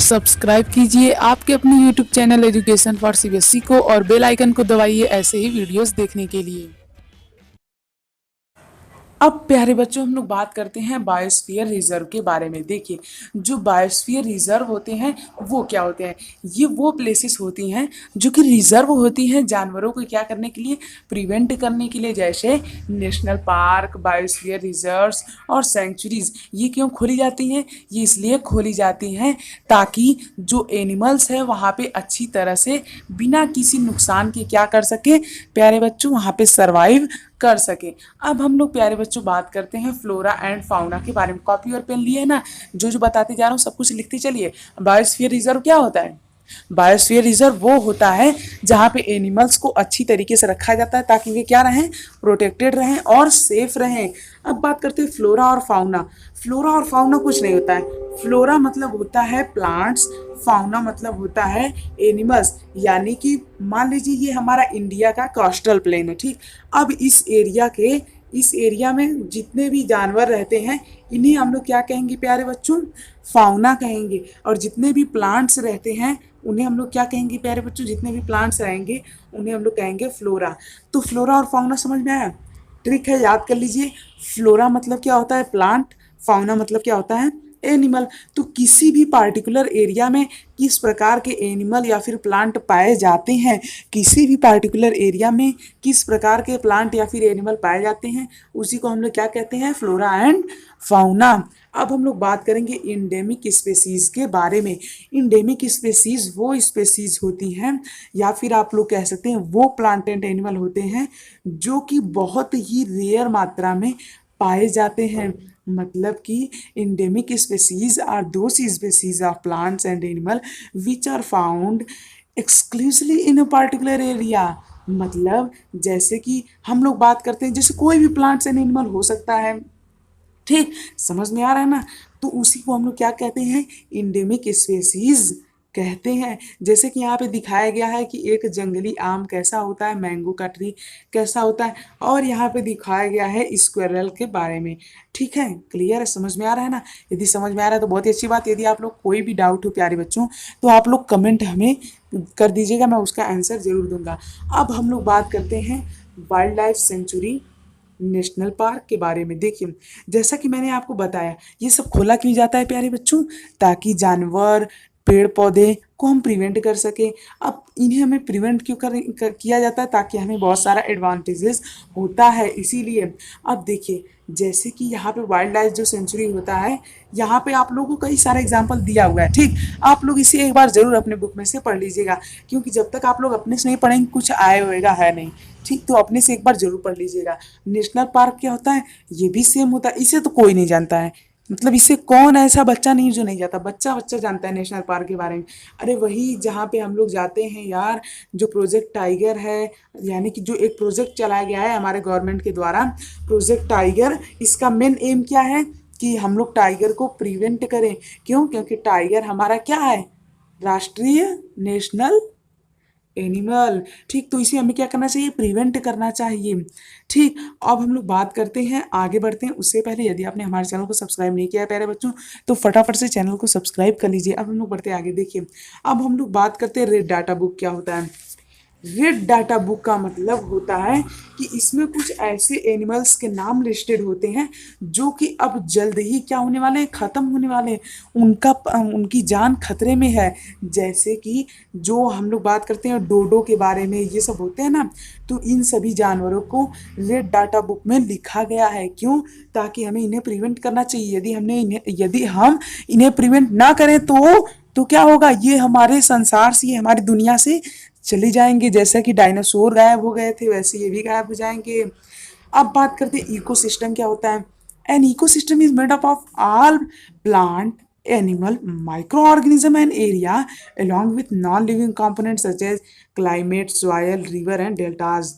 Subscribe कीजिए आपके अपने YouTube channel education for CBSE को और बेल आइकन को दबाइए ऐसे ही वीडियोस देखने के लिए। अब प्यारे बच्चों हम लोग बात करते हैं बायोस्फीयर रिजर्व के बारे में। देखिए, जो बायोस्फीयर रिजर्व होते हैं वो क्या होते हैं? ये वो प्लेसेस होती हैं जो कि रिजर्व होती हैं जानवरों को क्या करने के लिए, प्रिवेंट करने के लिए। जैसे नेशनल पार्क, बायोस्फीयर रिजर्व्स और सेंचुरीज। ये क्यों खोली जाती हैं? ये इसलिए खोली जाती हैं ताकि जो एनिमल्स है वहाँ पे अच्छी तरह से बिना किसी नुकसान के क्या कर सके प्यारे बच्चों, वहाँ पे सरवाइव कर सके। अब हम लोग प्यारे बच्चों बात करते हैं फ्लोरा एंड फाउना के बारे में। कॉपी और पेन लिए ना, जो जो बताते जा रहा हूँ सब कुछ लिखते चलिए। बायोस्फीयर रिजर्व क्या होता है? बायोस्फीयर रिजर्व वो होता है जहाँ पे एनिमल्स को अच्छी तरीके से रखा जाता है ताकि वे क्या रहें, प्रोटेक्टेड रहें और सेफ रहें। अब बात करते हैं फ्लोरा और फाउना। फ्लोरा और फाउना कुछ नहीं होता है। फ्लोरा मतलब होता है प्लांट्स, फाउना मतलब होता है एनिमल्स। यानी कि मान लीजिए ये हमारा इंडिया का कोस्टल प्लेन है, ठीक। अब इस एरिया में जितने भी जानवर रहते हैं इन्हीं हम लोग क्या कहेंगे प्यारे बच्चों, फाउना कहेंगे। और जितने भी प्लांट्स रहते हैं उन्हें हम लोग क्या कहेंगे प्यारे बच्चों, जितने भी प्लांट्स रहेंगे उन्हें हम लोग कहेंगे फ्लोरा। तो फ्लोरा और फाउना समझ में आया? ट्रिक है, याद कर लीजिए। फ्लोरा मतलब क्या होता है, प्लांट। फाउना मतलब क्या होता है, एनिमल। तो किसी भी पार्टिकुलर एरिया में किस प्रकार के एनिमल या फिर प्लांट पाए जाते हैं, किसी भी पार्टिकुलर एरिया में किस प्रकार के प्लांट या फिर एनिमल पाए जाते हैं, उसी को हम लोग क्या कहते हैं, फ्लोरा एंड फाउना। अब हम लोग बात करेंगे इंडेमिक स्पेसीज के बारे में। इंडेमिक स्पेसीज वो स्पेसीज होती हैं या फिर आप लोग कह सकते हैं वो प्लांट एंड एनिमल होते हैं जो कि बहुत ही रेयर मात्रा में पाए जाते हैं। मतलब कि endemic species are those species of plants and animal which are found exclusively in a particular area. मतलब जैसे कि हम लोग बात करते हैं जैसे कोई भी प्लांट्स एंड एनिमल हो सकता है, ठीक, समझ में आ रहा है ना। तो उसी को हम लोग क्या कहते हैं, इंडेमिक स्पेसीज कहते हैं। जैसे कि यहाँ पे दिखाया गया है कि एक जंगली आम कैसा होता है, मैंगो का ट्री कैसा होता है, और यहाँ पे दिखाया गया है स्क्वायरल के बारे में। ठीक है, क्लियर है, समझ में आ रहा है ना। यदि समझ में आ रहा है तो बहुत ही अच्छी बात। यदि आप लोग कोई भी डाउट हो प्यारे बच्चों तो आप लोग कमेंट हमें कर दीजिएगा, मैं उसका आंसर जरूर दूंगा। अब हम लोग बात करते हैं wild life sanctuary national park के बारे में। देखिए, जैसा कि मैंने आपको बताया ये सब खोला क्यों जाता है प्यारे बच्चों, ताकि जानवर, पेड़ पौधे को हम प्रिवेंट कर सके। अब इन्हें हमें प्रिवेंट क्यों किया जाता है, ताकि हमें बहुत सारा एडवांटेजेस होता है, इसीलिए। अब देखिए, जैसे कि यहाँ पे वाइल्ड लाइफ जो सेंचुरी होता है, यहाँ पे आप लोगों को कई सारे एग्जाम्पल दिया हुआ है, ठीक। आप लोग इसे एक बार जरूर अपने बुक में से पढ़ लीजिएगा, क्योंकि जब तक आप लोग अपने से नहीं पढ़ेंगे कुछ आए होएगा है नहीं, ठीक। तो अपने से एक बार जरूर पढ़ लीजिएगा। नेशनल पार्क क्या होता है, ये भी सेम होता है। इसे तो कोई नहीं जानता है, मतलब इसे कौन ऐसा बच्चा नहीं जो नहीं जाता, बच्चा बच्चा जानता है नेशनल पार्क के बारे में। अरे वही जहाँ पे हम लोग जाते हैं यार, जो प्रोजेक्ट टाइगर है, यानी कि जो एक प्रोजेक्ट चलाया गया है हमारे गवर्नमेंट के द्वारा, प्रोजेक्ट टाइगर। इसका मेन एम क्या है कि हम लोग टाइगर को प्रिवेंट करें। क्यों? क्योंकि टाइगर हमारा क्या है, राष्ट्रीय नेशनल एनिमल, ठीक। तो इसे हमें क्या करना चाहिए, प्रिवेंट करना चाहिए, ठीक। अब हम लोग बात करते हैं, आगे बढ़ते हैं। उससे पहले यदि आपने हमारे चैनल को सब्सक्राइब नहीं किया है प्यारे बच्चों तो फटाफट से चैनल को सब्सक्राइब कर लीजिए। अब हम लोग बढ़ते हैं आगे। देखिए, अब हम लोग बात करते हैं रेड डाटा बुक क्या होता है। रेड डाटा बुक का मतलब होता है कि इसमें कुछ ऐसे एनिमल्स के नाम लिस्टेड होते हैं जो कि अब जल्द ही क्या होने वाले हैं, खत्म होने वाले हैं, उनकी जान खतरे में है। जैसे कि जो हम लोग बात करते हैं डोडो के बारे में, ये सब होते हैं ना, तो इन सभी जानवरों को रेड डाटा बुक में लिखा गया है। क्यों? ताकि हमें इन्हें प्रिवेंट करना चाहिए। यदि हम इन्हें प्रिवेंट ना करें तो क्या होगा, ये हमारे संसार से, ये हमारी दुनिया से चले जाएंगे। जैसा कि डायनासोर गायब हो गए थे वैसे ये भी गायब हो जाएंगे। अब बात करते हैं इकोसिस्टम क्या होता है। An ecosystem is made up of all plant, animal, micro organism and area along with non-living components such as climate, soil, river and deltas।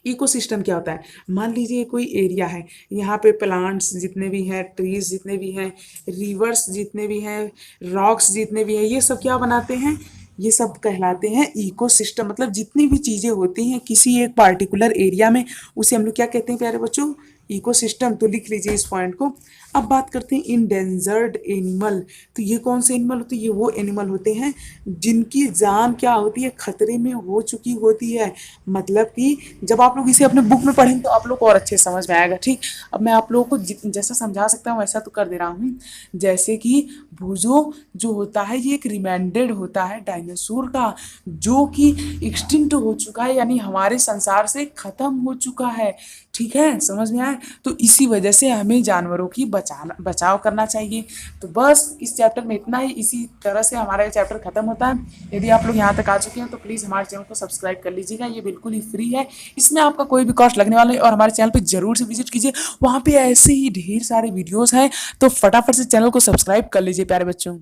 Ecosystem क्या होता है, मान लीजिए कोई एरिया है, यहाँ पे प्लांट्स जितने भी हैं, ट्रीज जितने भी हैं, रिवर्स जितने भी हैं, रॉक्स जितने भी हैं, ये सब क्या बनाते हैं, ये सब कहलाते हैं इकोसिस्टम। मतलब जितनी भी चीज़ें होती हैं किसी एक पार्टिकुलर एरिया में, उसे हम लोग क्या कहते हैं प्यारे बच्चों, इकोसिस्टम। तो लिख लीजिए इस पॉइंट को। अब बात करते हैं इंडेंजर्ड एनिमल। तो ये कौन से एनिमल होते हैं? ये वो एनिमल होते हैं जिनकी जान क्या होती है, खतरे में हो चुकी होती है। मतलब कि जब आप लोग इसे अपने बुक में पढ़ेंगे तो आप लोग को और अच्छे से समझ में आएगा। ठीक, अब मैं आप लोगों को जैसा समझा सकता हूँ वैसा तो कर दे रहा हूँ। जैसे कि भूजो जो होता है ये एक रिमाइंडेड होता है डायनासोर का, जो कि एक्सटिंक्ट हो चुका है, यानी हमारे संसार से खत्म हो चुका है। ठीक है, समझ में आए? तो इसी वजह से हमें जानवरों की बचाव करना चाहिए। तो बस इस चैप्टर में इतना ही। इसी तरह से हमारा ये चैप्टर खत्म होता है। यदि आप लोग यहाँ तक आ चुके हैं तो प्लीज़ हमारे चैनल को सब्सक्राइब कर लीजिएगा, ये बिल्कुल ही फ्री है, इसमें आपका कोई भी कॉस्ट लगने वाला है। और हमारे चैनल पे जरूर से विजिट कीजिए, वहाँ पे ऐसे ही ढेर सारे वीडियोस हैं, तो फटाफट से चैनल को सब्सक्राइब कर लीजिए प्यारे बच्चों।